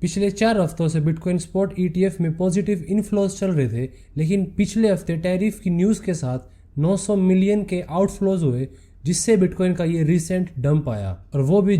पिछले 4 हफ्तों से बिटकॉइन स्पॉट ETF में पॉजिटिव इनफ्लोज चल रहे थे, लेकिन पिछले हफ्ते टैरिफ की न्यूज़ के साथ 900 मिलियन के आउटफ्लोज हुए, जिससे बिटकॉइन का ये रिसेंट डंप आया। और वो भी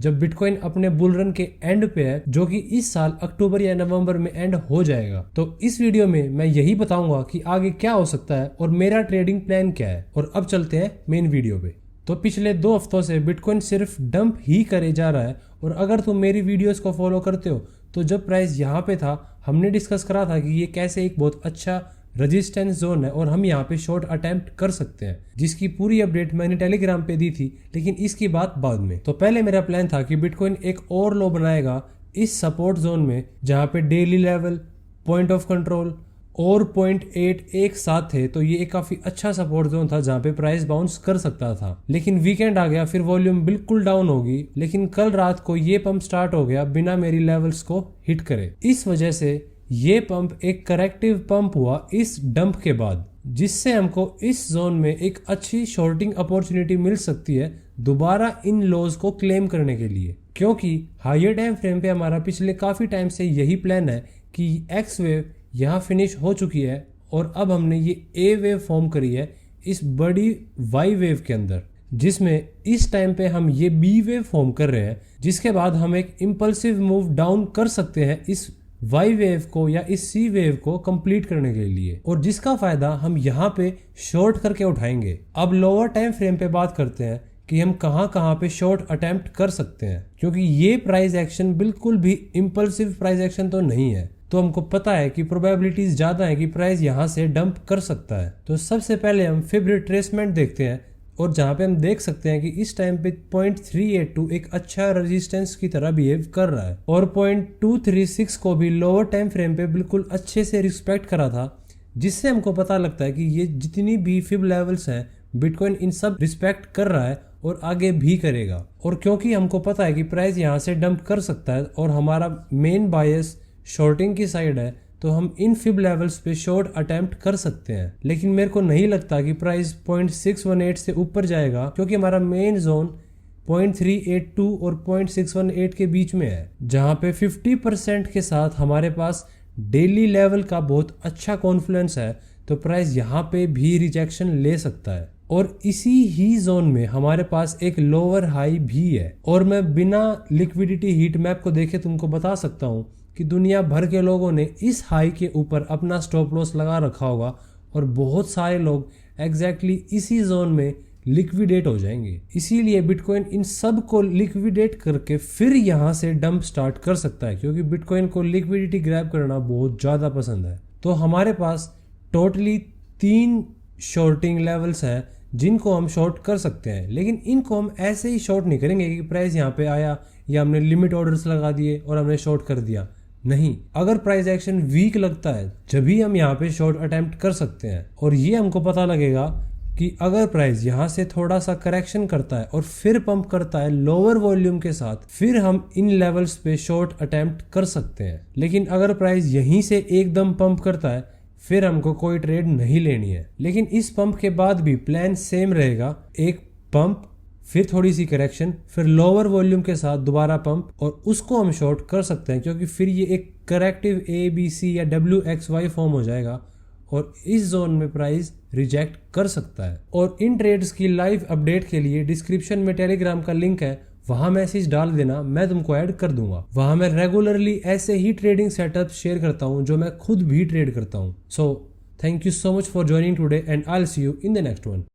जब बिटकॉइन अपने बुल रन के एंड पे है, जो कि इस साल अक्टूबर या नवंबर में एंड हो जाएगा। तो इस वीडियो में मैं यही बताऊंगा कि आगे क्या हो सकता है और मेरा ट्रेडिंग प्लान क्या है। और अब चलते हैं मेन वीडियो पे। तो पिछले 2 हफ्तों से बिटकॉइन सिर्फ डंप ही करे जा रहा है। और अगर तुम मेरी वीडियोस को फॉलो करते हो तो जब प्राइस यहाँ पे था, हमने डिस्कस करा था कि ये कैसे एक बहुत अच्छा रेजिस्टेंस जोन है और हम यहाँ पे शॉर्ट अटेम्प्ट कर सकते हैं, जिसकी पूरी अपडेट मैंने टेलीग्राम पे दी थी, लेकिन इसकी बात बाद में। तो पहले मेरा प्लान था कि बिटकॉइन एक और लो बनाएगा इस सपोर्ट जोन में, जहाँ पे daily level, point of control और 0.8 एक साथ थे। तो ये एक काफी अच्छा सपोर्ट जोन था जहाँ पे प्राइस बाउंस कर सकता था। लेकिन वीकेंड आ गया, फिर वॉल्यूम बिल्कुल डाउन होगी। लेकिन कल रात को ये पंप स्टार्ट हो गया बिना मेरी लेवल्स को हिट करे। इस वजह से ये पंप एक करेक्टिव पंप हुआ इस डंप के बाद, जिससे हमको इस जोन में एक अच्छी शॉर्टिंग अपॉर्चुनिटी मिल सकती है दोबारा इन लोज को क्लेम करने के लिए। क्योंकि हायर टाइम फ्रेम पे हमारा पिछले काफी टाइम से यही प्लान है कि एक्स वेव यहाँ फिनिश हो चुकी है और अब हमने ये ए वेव फॉर्म करी है इस बड़ी वाई वेव के अंदर, जिसमें इस टाइम पे हम ये बी वेव फॉर्म कर रहे हैं, जिसके बाद हम एक इम्पल्सिव मूव डाउन कर सकते हैं इस वाई वेव को या इस सी वेव को कंप्लीट करने के लिए, और जिसका फायदा हम यहाँ पे शॉर्ट करके उठाएंगे। अब लोअर टाइम फ्रेम पे बात करते हैं कि हम कहाँ पे शॉर्ट अटेम्प्ट कर सकते हैं, क्योंकि ये प्राइस एक्शन बिल्कुल भी इम्पल्सिव प्राइस एक्शन तो नहीं है। तो हमको पता है कि प्रोबेबिलिटीज ज्यादा है कि प्राइस यहाँ से डंप कर सकता है। तो सबसे पहले हम फिब रिट्रेसमेंट देखते हैं, और जहाँ पे हम देख सकते हैं कि इस टाइम पे 0.382 एक अच्छा रेजिस्टेंस की तरह बिहेव कर रहा है, और 0.236 को भी लोअर टाइम फ्रेम पे बिल्कुल अच्छे से रिस्पेक्ट करा था, जिससे हमको पता लगता है कि ये जितनी भी फिब लेवल्स हैं बिटकॉइन इन सब रिस्पेक्ट कर रहा है और आगे भी करेगा। और क्योंकि हमको पता है कि प्राइस यहाँ से डंप कर सकता है और हमारा मेन बायस शॉर्टिंग की साइड है, तो हम इन फिब लेवल्स पे शॉर्ट अटेम्प्ट कर सकते हैं। लेकिन मेरे को नहीं लगता कि प्राइस 0.618 से ऊपर जाएगा, क्योंकि हमारा मेन जोन 0.382 और 0.618 के बीच में है, जहां पे 50% के साथ हमारे पास डेली लेवल का बहुत अच्छा कॉन्फ्लुएंस है। तो प्राइस यहाँ पे भी रिजेक्शन ले सकता है, और इसी ही जोन में हमारे पास एक लोअर हाई भी है। और मैं बिना लिक्विडिटी हीट मैप को देखे तुमको बता सकता हूँ कि दुनिया भर के लोगों ने इस हाई के ऊपर अपना स्टॉप लॉस लगा रखा होगा, और बहुत सारे लोग एग्जैक्टली इसी जोन में लिक्विडेट हो जाएंगे। इसीलिए बिटकॉइन इन सब को लिक्विडेट करके फिर यहाँ से डंप स्टार्ट कर सकता है, क्योंकि बिटकॉइन को लिक्विडिटी ग्रैब करना बहुत ज़्यादा पसंद है। तो हमारे पास टोटली 3 शॉर्टिंग लेवल्स हैं जिनको हम शॉर्ट कर सकते हैं, लेकिन इनको हम ऐसे ही शॉर्ट नहीं करेंगे कि प्राइस यहाँ पे आया या हमने लिमिट ऑर्डर्स लगा दिए और हमने शॉर्ट कर दिया। नहीं, अगर प्राइस एक्शन वीक लगता है जब भी हम यहाँ पे शॉर्ट अटेम्प्ट कर सकते हैं। और ये हमको पता लगेगा कि अगर प्राइस यहाँ से थोड़ा सा करेक्शन करता है और फिर पंप करता है लोअर वॉल्यूम के साथ, फिर हम इन लेवल्स पे शॉर्ट अटेम्प्ट कर सकते हैं। लेकिन अगर प्राइस यहीं से एकदम पंप करता है, फिर हमको कोई ट्रेड नहीं लेनी है। लेकिन इस पंप के बाद भी प्लान सेम रहेगा, एक पंप, फिर थोड़ी सी करेक्शन, फिर लोअर वॉल्यूम के साथ दोबारा पंप, और उसको हम शॉर्ट कर सकते हैं, क्योंकि फिर ये एक करेक्टिव ABC या WXY फॉर्म हो जाएगा और इस जोन में प्राइस रिजेक्ट कर सकता है। और इन ट्रेड्स की लाइव अपडेट के लिए डिस्क्रिप्शन में टेलीग्राम का लिंक है, वहां मैसेज डाल देना, मैं तुमको ऐड कर दूंगा। वहां मैं रेगुलरली ऐसे ही ट्रेडिंग सेटअप शेयर करता हूं जो मैं खुद भी ट्रेड करता हूं। So thank you so much for joining today, and I will see you in the next one.